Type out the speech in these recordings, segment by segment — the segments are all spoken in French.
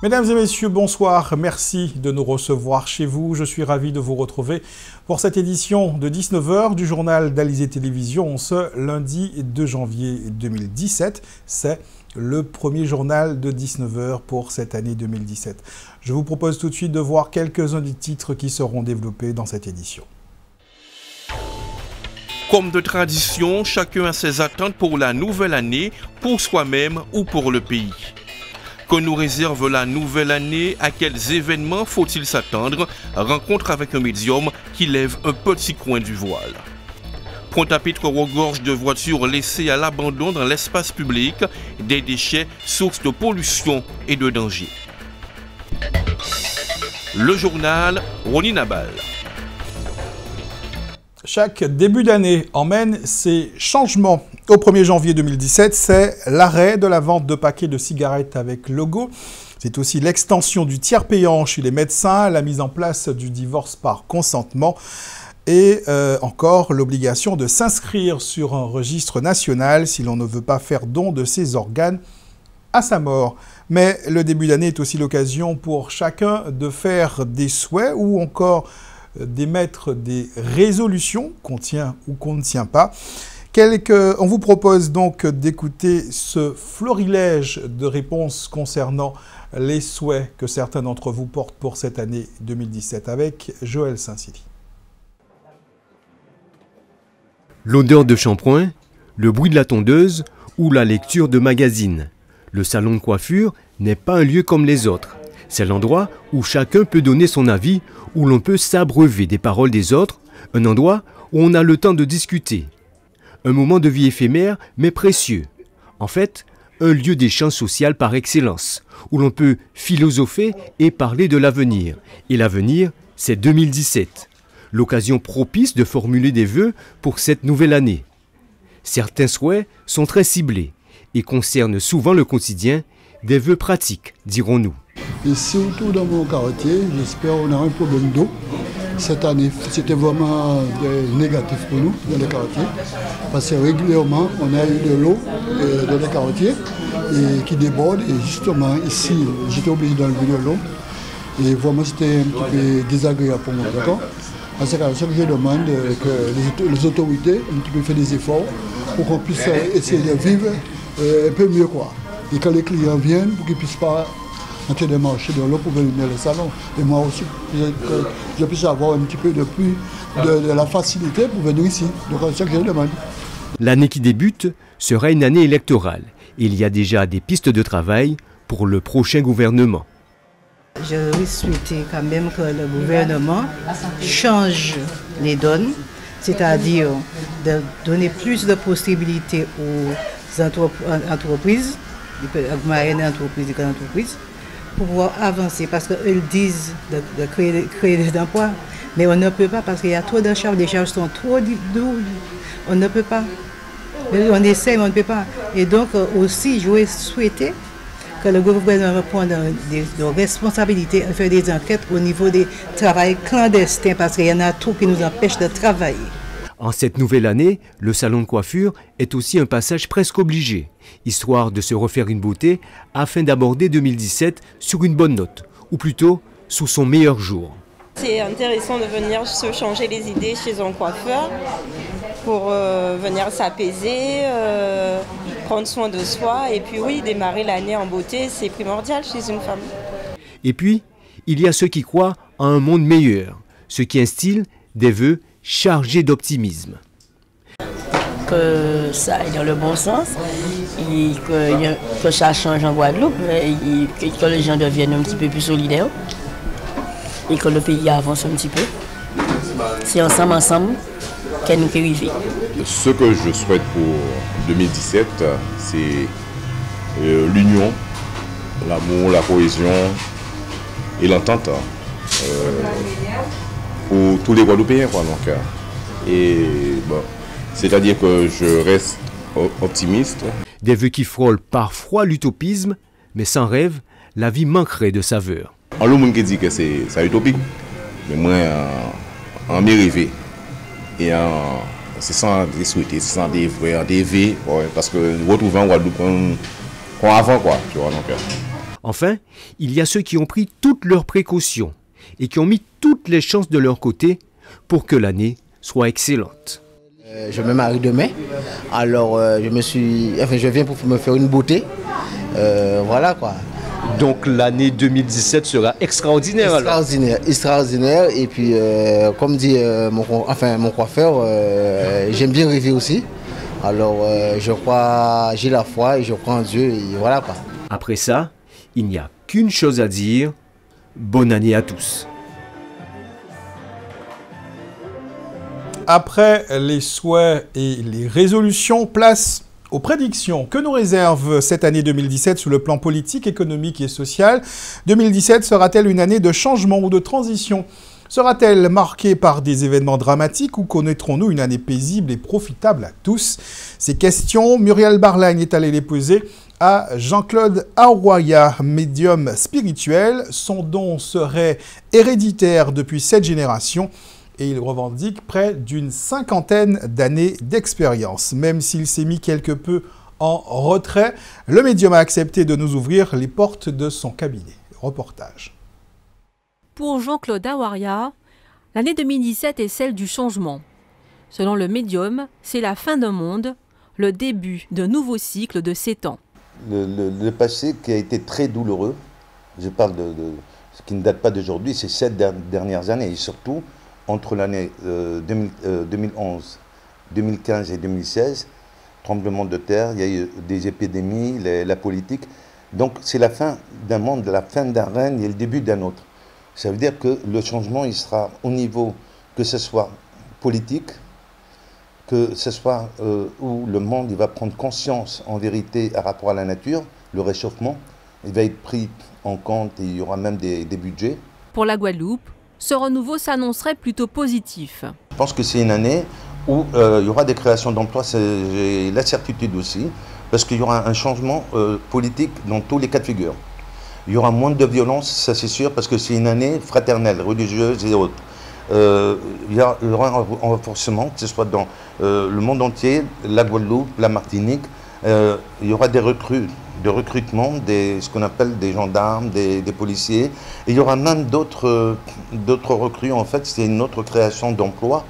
Mesdames et messieurs, bonsoir. Merci de nous recevoir chez vous. Je suis ravi de vous retrouver pour cette édition de 19h du journal d'Alizé Télévision ce lundi 2 janvier 2017. C'est le premier journal de 19h pour cette année 2017. Je vous propose tout de suite de voir quelques-uns des titres qui seront développés dans cette édition. Comme de tradition, chacun a ses attentes pour la nouvelle année, pour soi-même ou pour le pays. Que nous réserve la nouvelle année? À quels événements faut-il s'attendre? Rencontre avec un médium qui lève un petit coin du voile. Pointe-à-Pitre regorge de voitures laissées à l'abandon dans l'espace public, des déchets, source de pollution et de danger. Le journal Rony Nabal. Chaque début d'année emmène ses changements. Au 1er janvier 2017, c'est l'arrêt de la vente de paquets de cigarettes avec logo. C'est aussi l'extension du tiers payant chez les médecins, la mise en place du divorce par consentement et encore l'obligation de s'inscrire sur un registre national si l'on ne veut pas faire don de ses organes à sa mort. Mais le début d'année est aussi l'occasion pour chacun de faire des souhaits ou encore d'émettre des résolutions qu'on tient ou qu'on ne tient pas. On vous propose donc d'écouter ce florilège de réponses concernant les souhaits que certains d'entre vous portent pour cette année 2017 avec Joël Saint-Cyr. L'odeur de shampoing, le bruit de la tondeuse ou la lecture de magazines. Le salon de coiffure n'est pas un lieu comme les autres. C'est l'endroit où chacun peut donner son avis, où l'on peut s'abreuver des paroles des autres, un endroit où on a le temps de discuter. Un moment de vie éphémère, mais précieux. En fait, un lieu d'échange social par excellence, où l'on peut philosopher et parler de l'avenir. Et l'avenir, c'est 2017. L'occasion propice de formuler des vœux pour cette nouvelle année. Certains souhaits sont très ciblés et concernent souvent le quotidien, des vœux pratiques, dirons-nous. Et surtout dans mon quartier, j'espère qu'on aura un problème d'eau. Cette année, c'était vraiment négatif pour nous dans les quartiers. Parce que régulièrement, on a eu de l'eau dans les quartiers qui déborde. Et justement, ici, j'étais obligé d'enlever de l'eau. Et vraiment, c'était un petit peu désagréable pour moi. D'accord? Parce que je demande que les autorités un petit peu fassent des efforts pour qu'on puisse essayer de vivre un peu mieux, quoi. Et quand les clients viennent, pour qu'ils ne puissent pas entrer des marchés de l'eau pour venir dans le salon. Et moi aussi, que je puisse avoir un petit peu de plus de la facilité pour venir ici. Donc c'est ça que je demande. L'année qui débute sera une année électorale. Il y a déjà des pistes de travail pour le prochain gouvernement. Je souhaitais quand même que le gouvernement change les donnes, c'est-à-dire de donner plus de possibilités aux entreprises, moyennes entreprises et grandes entreprises, pour pouvoir avancer, parce qu'eux disent de créer des emplois, mais on ne peut pas parce qu'il y a trop de charges, les charges sont trop lourdes, on ne peut pas. On essaie, mais on ne peut pas. Et donc aussi, je souhaitais que le gouvernement prenne des responsabilités et faire des enquêtes au niveau des travails clandestins, parce qu'il y en a trop qui nous empêchent de travailler. En cette nouvelle année, le salon de coiffure est aussi un passage presque obligé, histoire de se refaire une beauté afin d'aborder 2017 sur une bonne note, ou plutôt sous son meilleur jour. C'est intéressant de venir se changer les idées chez un coiffeur pour venir s'apaiser, prendre soin de soi et puis oui, démarrer l'année en beauté, c'est primordial chez une femme. Et puis, il y a ceux qui croient à un monde meilleur, ceux qui instillent des vœux chargé d'optimisme. Que ça aille dans le bon sens, et que ça change en Guadeloupe, et que les gens deviennent un petit peu plus solidaires et que le pays avance un petit peu. C'est ensemble qu'elle nous arrive. Ce que je souhaite pour 2017, c'est l'union, l'amour, la cohésion et l'entente. Pour tous les Guadeloupéens, quoi, donc. Et bon, c'est-à-dire que je reste optimiste. Des vœux qui frôlent parfois l'utopisme, mais sans rêve, la vie manquerait de saveur. En le monde qui dit que c'est utopique, mais moi, en m'y rêver et c'est sans des souhaiter, c'est sans des vrais, des vœux, ouais, parce que nous retrouvons en Guadeloupe comme avant, quoi, tu vois, donc. Enfin, il y a ceux qui ont pris toutes leurs précautions et qui ont mis toutes les chances de leur côté pour que l'année soit excellente. Je me marie demain, alors je viens pour me faire une beauté, voilà quoi. Donc l'année 2017 sera extraordinaire alors. Extraordinaire, et puis comme dit mon coiffeur, j'aime bien rêver aussi. Alors j'ai la foi et je crois en Dieu et voilà quoi. Après ça, il n'y a qu'une chose à dire, bonne année à tous. Après les souhaits et les résolutions, place aux prédictions. Que nous réserve cette année 2017 sur le plan politique, économique et social? 2017 sera-t-elle une année de changement ou de transition? Sera-t-elle marquée par des événements dramatiques ou connaîtrons-nous une année paisible et profitable à tous? Ces questions, Muriel Barlagne est allée les poser à Jean-Claude Aroya, médium spirituel. Son don serait héréditaire depuis 7 générations et il revendique près d'une 50aine d'années d'expérience. Même s'il s'est mis quelque peu en retrait, le médium a accepté de nous ouvrir les portes de son cabinet. Reportage. Pour Jean-Claude Aroya, l'année 2017 est celle du changement. Selon le médium, c'est la fin d'un monde, le début d'un nouveau cycle de 7 ans. Le passé qui a été très douloureux, je parle de ce qui ne date pas d'aujourd'hui, c'est 7 dernières années, et surtout entre l'année 2011, 2015 et 2016, tremblement de terre, il y a eu des épidémies, la politique. Donc c'est la fin d'un monde, la fin d'un règne et le début d'un autre. Ça veut dire que le changement, il sera au niveau, que ce soit politique, que ce soit où le monde il va prendre conscience en vérité à rapport à la nature, le réchauffement, il va être pris en compte et il y aura même des budgets. Pour la Guadeloupe, ce renouveau s'annoncerait plutôt positif. Je pense que c'est une année où il y aura des créations d'emplois, j'ai la certitude aussi, parce qu'il y aura un changement politique dans tous les cas de figure. Il y aura moins de violence, ça c'est sûr, parce que c'est une année fraternelle, religieuse et autres. Il y aura un renforcement, que ce soit dans le monde entier, la Guadeloupe, la Martinique. Il y aura des recrutements, ce qu'on appelle des gendarmes, des policiers. Et il y aura même d'autres recrues. En fait, c'est une autre création d'emplois.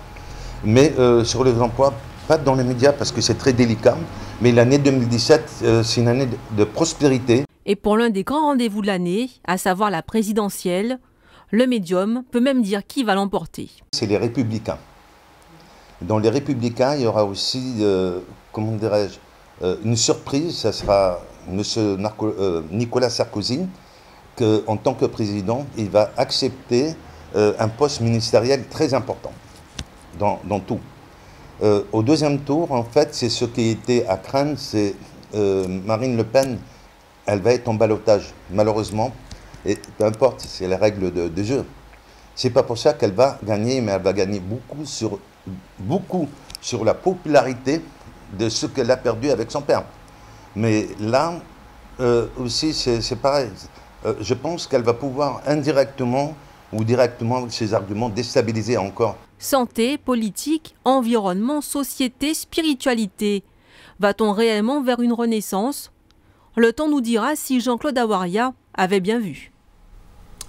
Mais sur les emplois, pas dans les médias parce que c'est très délicat. Mais l'année 2017, c'est une année de prospérité. Et pour l'un des grands rendez-vous de l'année, à savoir la présidentielle, le médium peut même dire qui va l'emporter. C'est les Républicains. Dans les Républicains, il y aura aussi, comment dirais-je, une surprise. Ça sera M. Nicolas Sarkozy, qu'en tant que président, il va accepter un poste ministériel très important dans tout. Au deuxième tour, en fait, c'est ce qui était à craindre, c'est Marine Le Pen. Elle va être en ballottage, malheureusement. Et peu importe, c'est les règles de jeu. C'est pas pour ça qu'elle va gagner, mais elle va gagner beaucoup sur la popularité de ce qu'elle a perdu avec son père. Mais là, aussi, c'est pareil. Je pense qu'elle va pouvoir indirectement ou directement, avec ses arguments, déstabiliser encore. Santé, politique, environnement, société, spiritualité. Va-t-on réellement vers une renaissance? Le temps nous dira si Jean-Claude Aroya avait bien vu.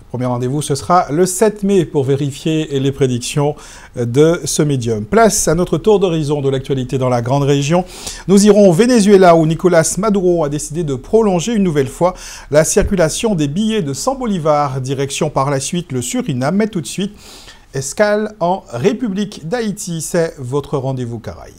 Premier rendez-vous, ce sera le 7 mai pour vérifier les prédictions de ce médium. Place à notre tour d'horizon de l'actualité dans la grande région. Nous irons au Venezuela où Nicolas Maduro a décidé de prolonger une nouvelle fois la circulation des billets de 100 bolivars. Direction par la suite le Suriname, mais tout de suite, escale en République d'Haïti. C'est votre rendez-vous Caraïbes.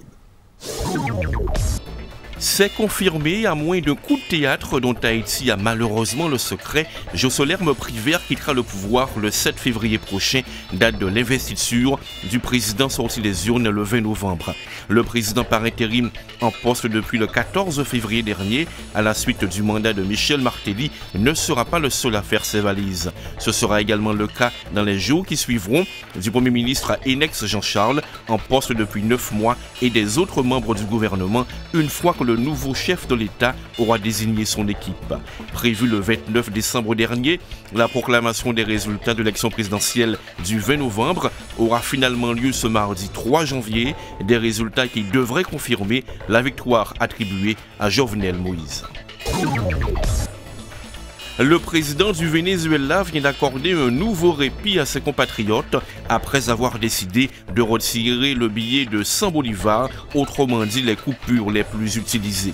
C'est confirmé, à moins d'un coup de théâtre dont Haïti a malheureusement le secret, Jossolerme Privert quittera le pouvoir le 7 février prochain, date de l'investiture du président sorti des urnes le 20 novembre. Le président par intérim en poste depuis le 14 février dernier, à la suite du mandat de Michel Martelly, ne sera pas le seul à faire ses valises. Ce sera également le cas dans les jours qui suivront du Premier ministre Enex Jean-Charles, en poste depuis 9 mois, et des autres membres du gouvernement, une fois que le nouveau chef de l'État aura désigné son équipe. Prévu le 29 décembre dernier, la proclamation des résultats de l'élection présidentielle du 20 novembre aura finalement lieu ce mardi 3 janvier, des résultats qui devraient confirmer la victoire attribuée à Jovenel Moïse. Le président du Venezuela vient d'accorder un nouveau répit à ses compatriotes après avoir décidé de retirer le billet de 100 bolivars, autrement dit les coupures les plus utilisées.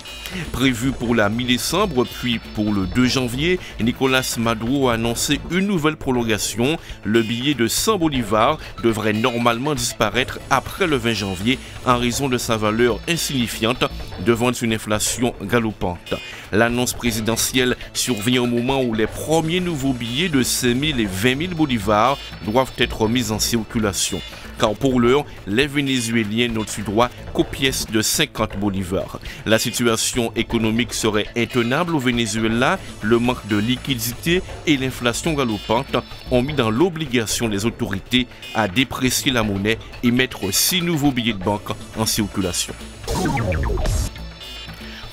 Prévu pour la mi-décembre puis pour le 2 janvier, Nicolás Maduro a annoncé une nouvelle prolongation. Le billet de 100 bolivars devrait normalement disparaître après le 20 janvier en raison de sa valeur insignifiante devant une inflation galopante. L'annonce présidentielle survient au moment où les premiers nouveaux billets de 5 000 et 20 000 bolivars doivent être mis en circulation. Car pour l'heure, les Vénézuéliens n'ont eu droit qu'aux pièces de 50 bolivars. La situation économique serait intenable au Venezuela. Le manque de liquidité et l'inflation galopante ont mis dans l'obligation des autorités à déprécier la monnaie et mettre 6 nouveaux billets de banque en circulation.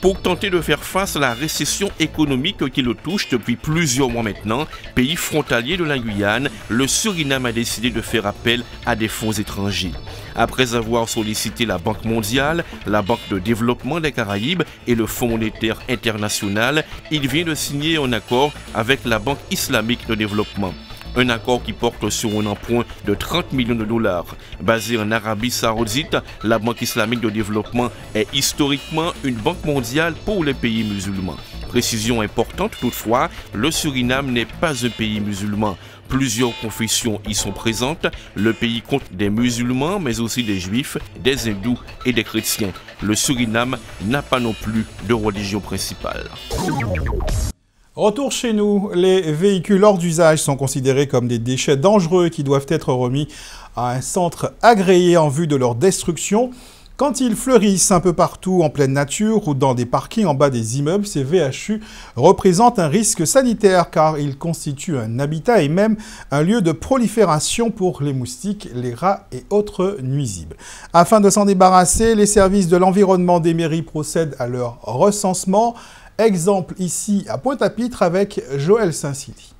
Pour tenter de faire face à la récession économique qui le touche depuis plusieurs mois maintenant, pays frontalier de la Guyane, le Suriname a décidé de faire appel à des fonds étrangers. Après avoir sollicité la Banque mondiale, la Banque de développement des Caraïbes et le Fonds monétaire international, il vient de signer un accord avec la Banque islamique de développement. Un accord qui porte sur un emprunt de 30 millions de dollars. Basé en Arabie Saoudite, la Banque islamique de développement est historiquement une banque mondiale pour les pays musulmans. Précision importante toutefois, le Suriname n'est pas un pays musulman. Plusieurs confessions y sont présentes. Le pays compte des musulmans, mais aussi des juifs, des hindous et des chrétiens. Le Suriname n'a pas non plus de religion principale. Retour chez nous, les véhicules hors d'usage sont considérés comme des déchets dangereux qui doivent être remis à un centre agréé en vue de leur destruction. Quand ils fleurissent un peu partout en pleine nature ou dans des parkings en bas des immeubles, ces VHU représentent un risque sanitaire car ils constituent un habitat et même un lieu de prolifération pour les moustiques, les rats et autres nuisibles. Afin de s'en débarrasser, les services de l'environnement des mairies procèdent à leur recensement. Exemple ici à Pointe-à-Pitre avec Joël Saint-Silly.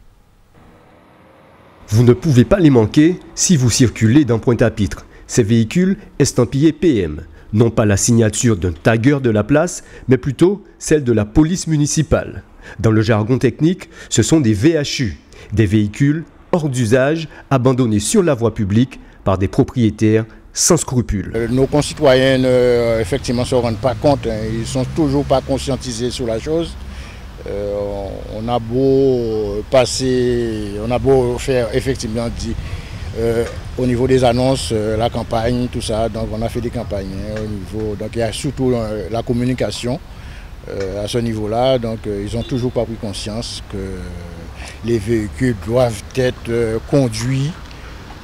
Vous ne pouvez pas les manquer si vous circulez dans Pointe-à-Pitre. Ces véhicules estampillés PM, non pas la signature d'un tagueur de la place, mais plutôt celle de la police municipale. Dans le jargon technique, ce sont des VHU, des véhicules hors d'usage abandonnés sur la voie publique par des propriétaires sans scrupules. Nos concitoyens, effectivement, ne se rendent pas compte, ils ne sont toujours pas conscientisés sur la chose. On a beau passer, on a beau faire effectivement au niveau des annonces, la campagne, tout ça, donc on a fait des campagnes au niveau, donc il y a surtout la communication à ce niveau-là, donc ils n'ont toujours pas pris conscience que les véhicules doivent être conduits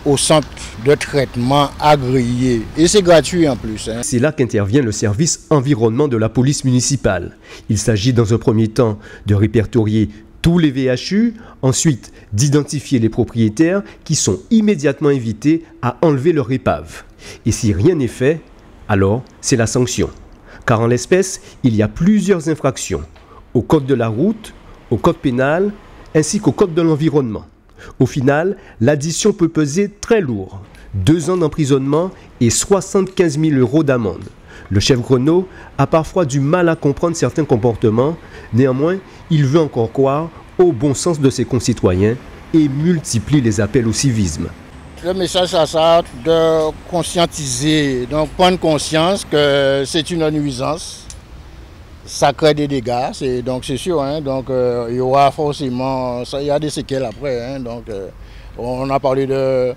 au centre de traitement agréé. Et c'est gratuit en plus. C'est là qu'intervient le service environnement de la police municipale. Il s'agit dans un premier temps de répertorier tous les VHU, ensuite d'identifier les propriétaires qui sont immédiatement invités à enlever leur épave. Et si rien n'est fait, alors c'est la sanction. Car en l'espèce, il y a plusieurs infractions au code de la route, au code pénal, ainsi qu'au code de l'environnement. Au final, l'addition peut peser très lourd, 2 ans d'emprisonnement et 75 000 € d'amende. Le chef Renault a parfois du mal à comprendre certains comportements, néanmoins, il veut encore croire au bon sens de ses concitoyens et multiplie les appels au civisme. Le message à ça, de conscientiser, donc prendre conscience que c'est une nuisance. Ça crée des dégâts, donc c'est sûr, donc il y aura forcément, il y a des séquelles après, donc on a parlé de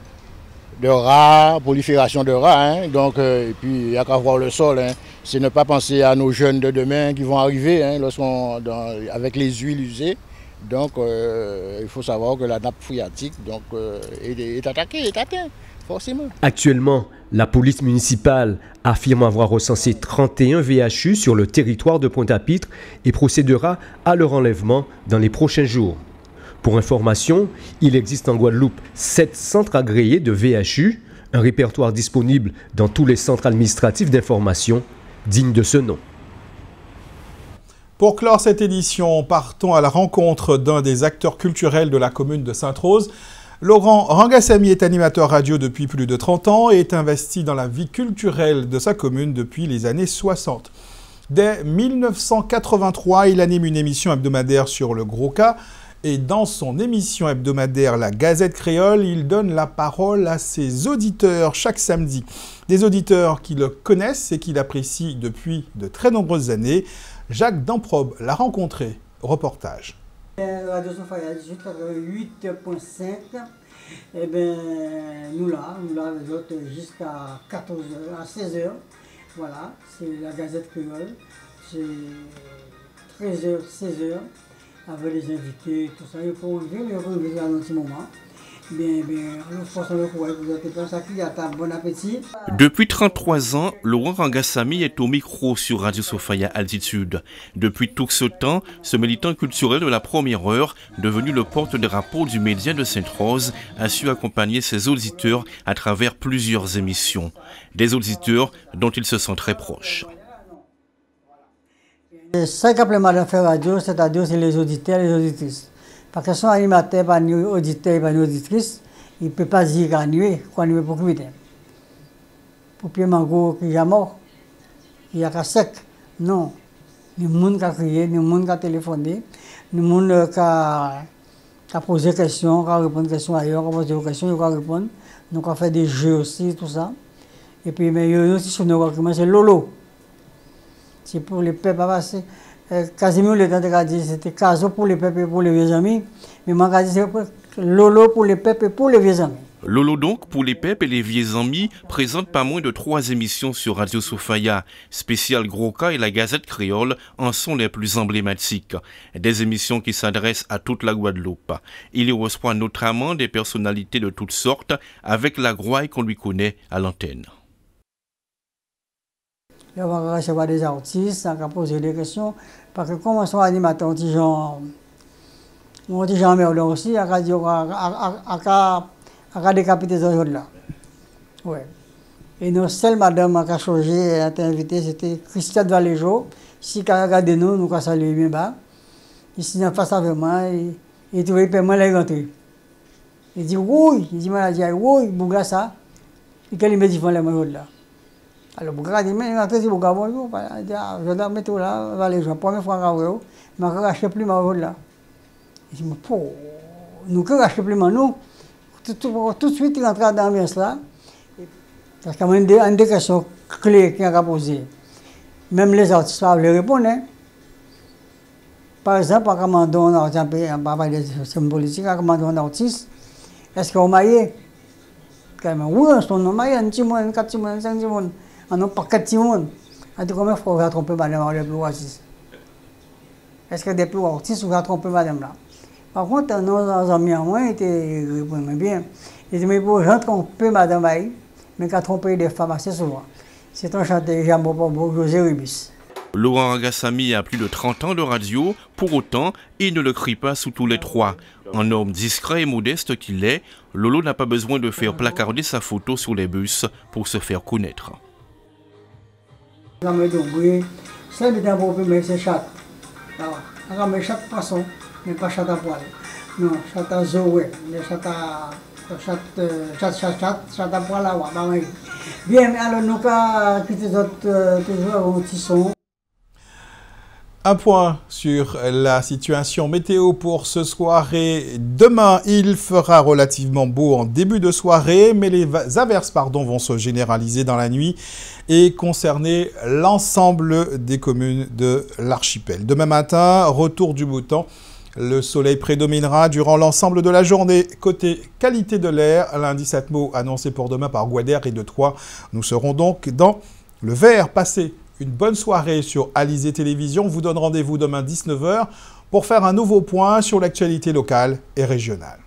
rats, prolifération de rats, donc et puis il n'y a qu'à voir le sol, c'est ne pas penser à nos jeunes de demain qui vont arriver avec les huiles usées, donc il faut savoir que la nappe phréatique donc, est attaquée, est atteinte, forcément. Actuellement, la police municipale affirme avoir recensé 31 VHU sur le territoire de Pointe-à-Pitre et procédera à leur enlèvement dans les prochains jours. Pour information, il existe en Guadeloupe 7 centres agréés de VHU, un répertoire disponible dans tous les centres administratifs d'information dignes de ce nom. Pour clore cette édition, partons à la rencontre d'un des acteurs culturels de la commune de Sainte-Rose. Laurent Rangassamy est animateur radio depuis plus de 30 ans et est investi dans la vie culturelle de sa commune depuis les années 60. Dès 1983, il anime une émission hebdomadaire sur le Gros Cas Et dans son émission hebdomadaire La Gazette Créole, il donne la parole à ses auditeurs chaque samedi. Des auditeurs qui le connaissent et qui l'apprécient depuis de très nombreuses années. Jacques Damprobe l'a rencontré. Reportage. Radio Sofaya 18.5. Eh bien, nous là, les autres jusqu'à 14h, à 16h. Voilà, c'est la Gazette Créole. C'est 13h, 16h. Avec les invités, tout ça, il faut venir à un petit moment. Bon appétit. Depuis 33 ans, Laurent Rangassamy est au micro sur Radio Sofaya Altitude. Depuis tout ce temps, ce militant culturel de la première heure, devenu le porte-drapeau du média de Sainte-Rose, a su accompagner ses auditeurs à travers plusieurs émissions. Des auditeurs dont il se sent très proche. Ce qu'appelle de faire radio, c'est-à-dire c'est les auditeurs et les auditrices. Parce que son animateur, pas ni auditeur, pas ni auditrice, il ne peut pas dire qu'il nuit pour qui il est. Pour Pierre Mango qui est mort, il y a qu'à sec. Non. Il y a des gens qui ont crié, il y a des gens qui ont téléphoné, il y a des gens qui ont posé des questions, qui ont répondu aux questions ailleurs, qui ont posé des questions, qui ont répondu. Donc on fait des jeux aussi, tout ça. Et puis, mais il y a aussi sur nos documents, c'est Lolo. C'est pour les peuples à passer. Casimir le temps de dire c'était Caso pour les peuples et pour les vieux amis, mais moi je dis c'est Lolo pour les peuples et pour les vieux amis. Lolo donc pour les peuples et les vieux amis présente pas moins de 3 émissions sur Radio Sofaya. Spécial Gros Cas et la Gazette Créole en sont les plus emblématiques. Des émissions qui s'adressent à toute la Guadeloupe. Il y reçoit notamment des personnalités de toutes sortes avec la grouille qu'on lui connaît à l'antenne. On va recevoir des artistes, on va poser des questions. Parce que comme on est animateur, on dit genre Merlin aussi, on a décapité ces gens-là. Ouais. Et nos seules madame qui a changé, a été invitée, c'était Christiane Valéjo. Si elle a regardé nous, nous avons salué bien bas. Ici, en face avec moi, il trouvait que moi, il est rentré. Il dit oui, il dit oui, Bouga ça. Et qu'elle me dit qu'il faut les mains là. Alors, Bouga dit, mais rentrez, Bouga, bonjour. Je dois mettre là, Valéjo, première fois que je vais, mais je ne rachète plus ma route là. Il dit, mais pour nous, ne rachète plus ma nous. Tout de suite, il rentre dans l'ambiance là. Parce qu'il y a des questions clés qu'il a posées. Même les artistes peuvent les répondre. Par exemple, quand on demande un artiste, on parle des systèmes politiques, quand on demande un artiste, est-ce qu'on est marié? Oui, on est marié, un petit monde, 4 petits monde, 5 petits monde. On n'a pas 4 petits monde. On dit combien de fois on va tromper madame les plus artistes? Est-ce que des plus artistes, on va tromper madame là? Par contre, nos amis à moi étaient bien. Ils disaient, mais pour gens tromper madame Aïe, mais qu'à tromper des femmes assez souvent. C'est un chanteur Jambo Bobo, José Rubis. Laurent Rangassamy a plus de 30 ans de radio, pour autant, il ne le crie pas sous tous les 3. Un homme discret et modeste qu'il est, Lolo n'a pas besoin de faire placarder sa photo sur les bus pour se faire connaître. C'est bien pour mais c'est chat. Alors, mais chaque façon, mais pas chat à poil. Non, chat à zoé, mais chat à poil à voir. Bien, alors nous avons quitté toujours un petit son. Un point sur la situation météo pour ce soir et demain. Il fera relativement beau en début de soirée, mais les averses vont se généraliser dans la nuit et concerner l'ensemble des communes de l'archipel. Demain matin, retour du beau temps. Le soleil prédominera durant l'ensemble de la journée. Côté qualité de l'air, l'indice Atmo annoncé pour demain par Guader et de Troyes. Nous serons donc dans le vert. Passez une bonne soirée sur Alizé Télévision. Vous donne rendez-vous demain 19h pour faire un nouveau point sur l'actualité locale et régionale.